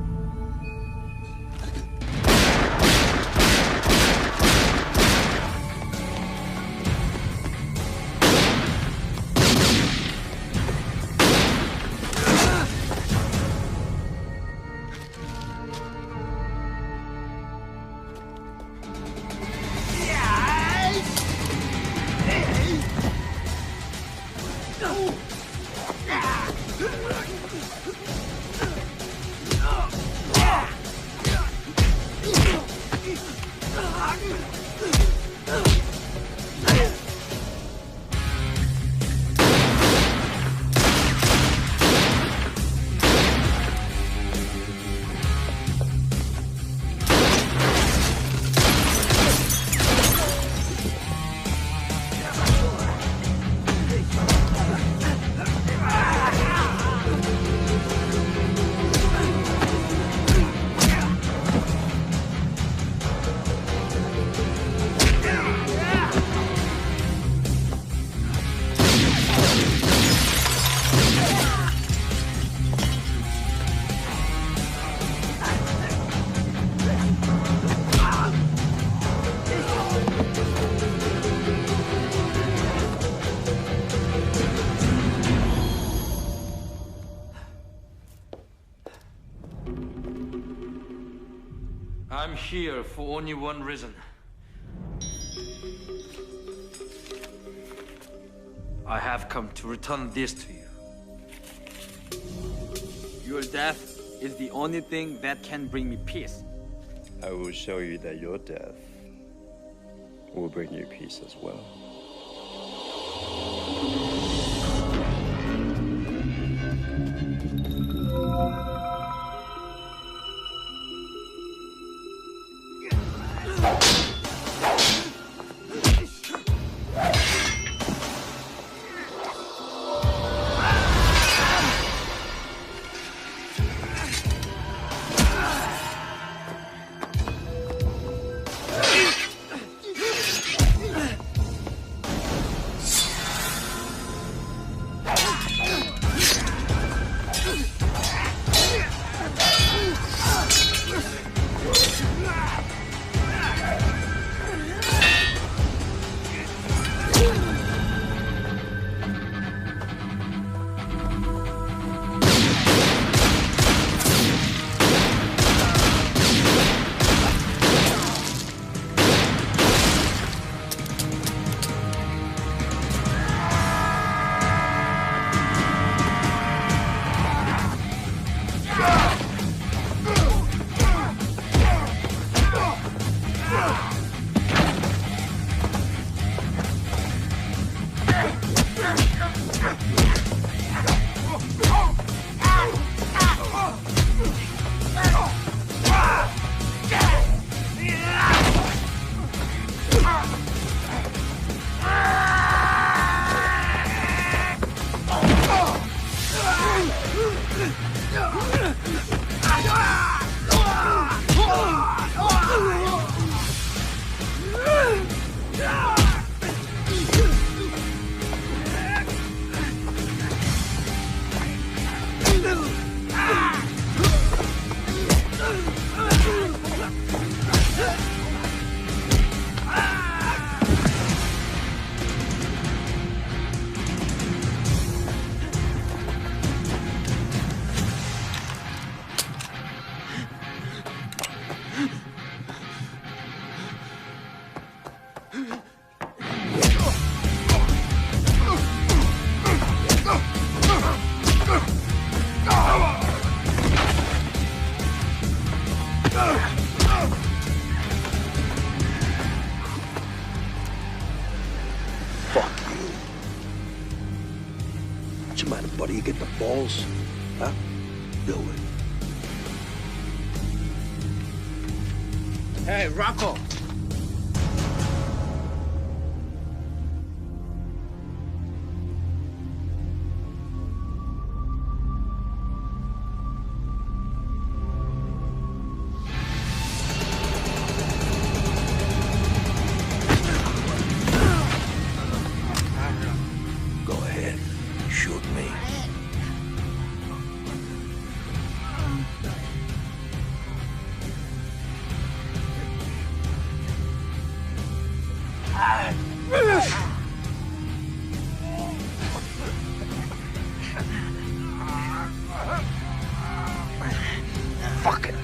here for only one reason. I have come to return this to you. Your death is the only thing that can bring me peace. I will show you that your death will bring you peace as well. What's the matter, buddy? You get the balls? Huh? Do it. Hey, Rocco! Go ahead. Shoot me. Fuck it.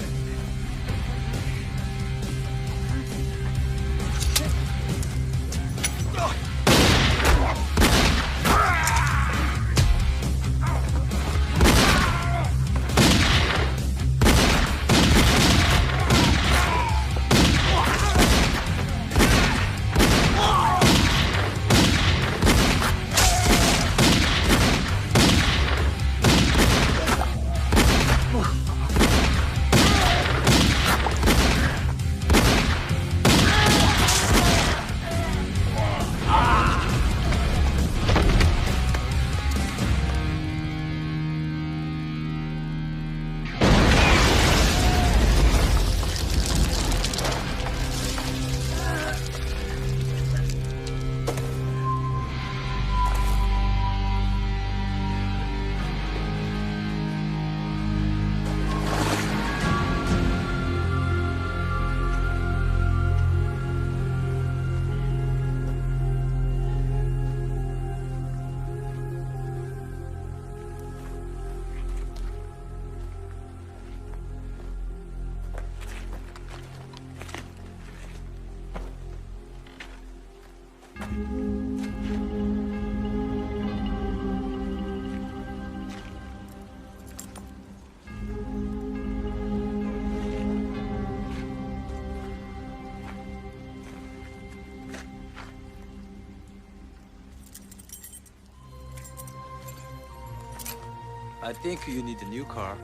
I think you need a new car.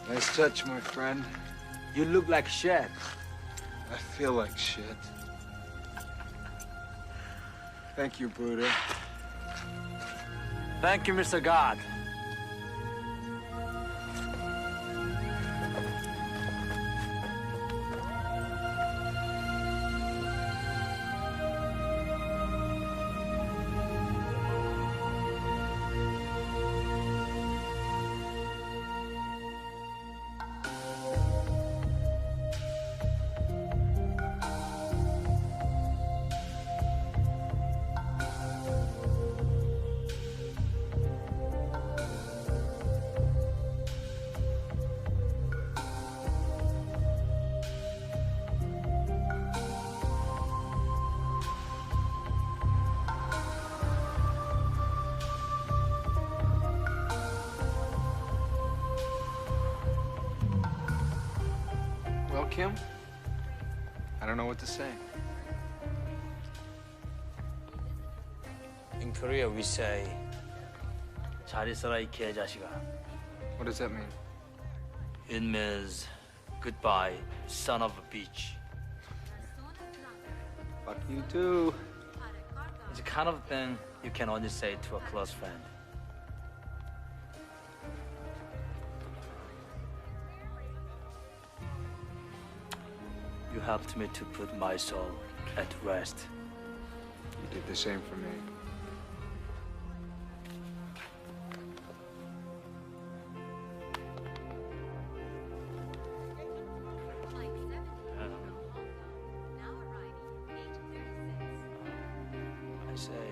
Nice touch, my friend. You look like shit. I feel like shit. Thank you, Buddha. Thank you, Mr. God. Well, Kim, I don't know what to say. In Korea, we say, 잘 있어라 이 개자식아. What does that mean? It means, goodbye, son of a bitch. Fuck you too. It's the kind of thing you can only say to a close friend. You helped me to put my soul at rest. You did the same for me. I say,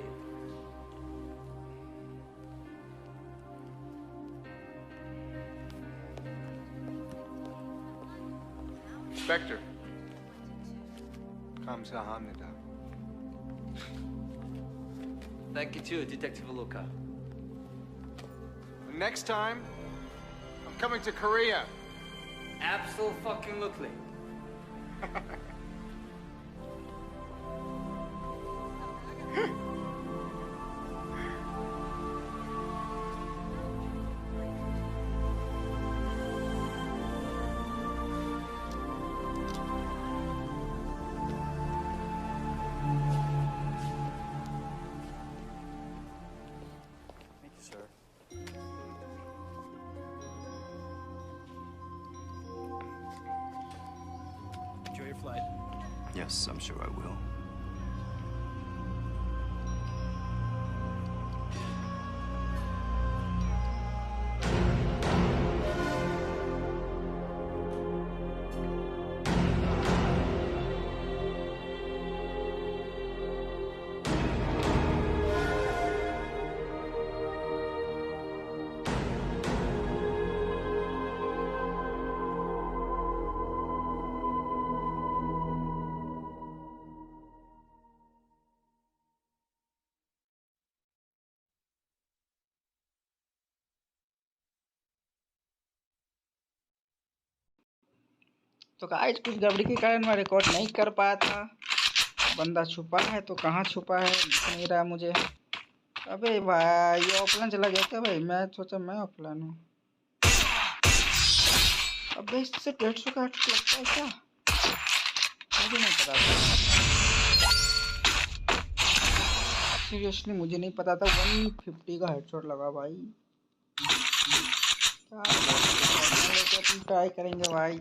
Inspector. 감사합니다. thank you too, Detective Luca. Next time, I'm coming to Korea. Absolutely. Enjoy your flight. Yes, I'm sure I will. तो guys कुछ गड़बड़ी के कारण मैं record नहीं कर पाया था। बंदा छुपा है तो कहाँ छुपा है दिख नहीं रहा मुझे। अबे भाई ये ऑफलाइन चला गया क्या भाई? मैं सोचा मैं ऑफलाइन हूँ। अबे इससे 150 का हेडशॉट लगता है क्या? मुझे नहीं पता था। सीरियसली मुझे नहीं पता था 150 का हेडशॉट लगा भाई। क्या लेके अपन ट्राई करेंगे भाई।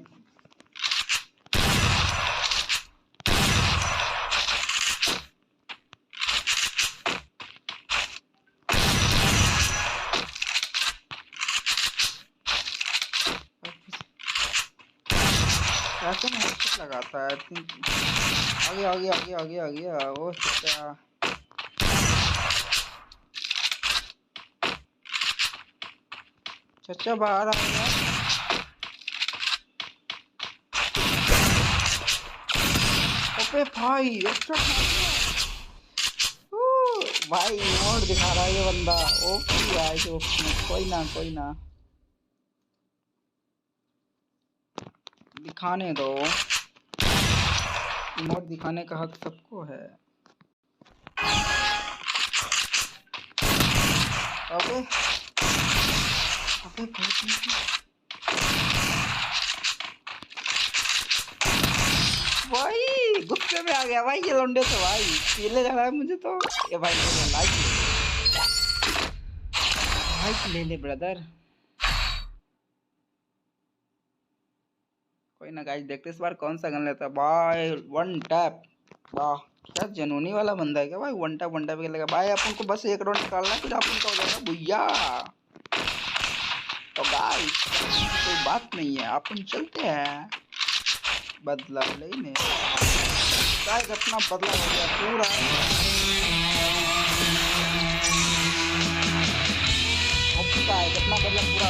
कैसे मैं हेडशॉट लगाता है? आ गया वो क्या? चचा बाहर आ गया। अबे भाई हेडशॉट भाई मोड दिखा रहा है ये बंदा। ओपी है जो कोई ना दिखाने दो। इमोट दिखाने का हक सबको है। अबे अबे भाई गुस्से में आ गया भाई ये लौंडे तो भाई पीले जा रहा है मुझे तो। ये भाई लाइक ले ले ब्रदर। कोई ना गाइस देखते इस बार कौन सा गन लेता है भाई। वन टैप वाह क्या जनूनी वाला बंदा है क्या भाई। वन टैप खेलेगा भाई। अपन को बस एक राउंड निकालना है फिर अपन का हो जाएगा भैया। तो गाइस कोई बात नहीं है अपन चलते हैं बदला लेने। गाइस अपना बदला हो गया पूरा। अपना बदला पूरा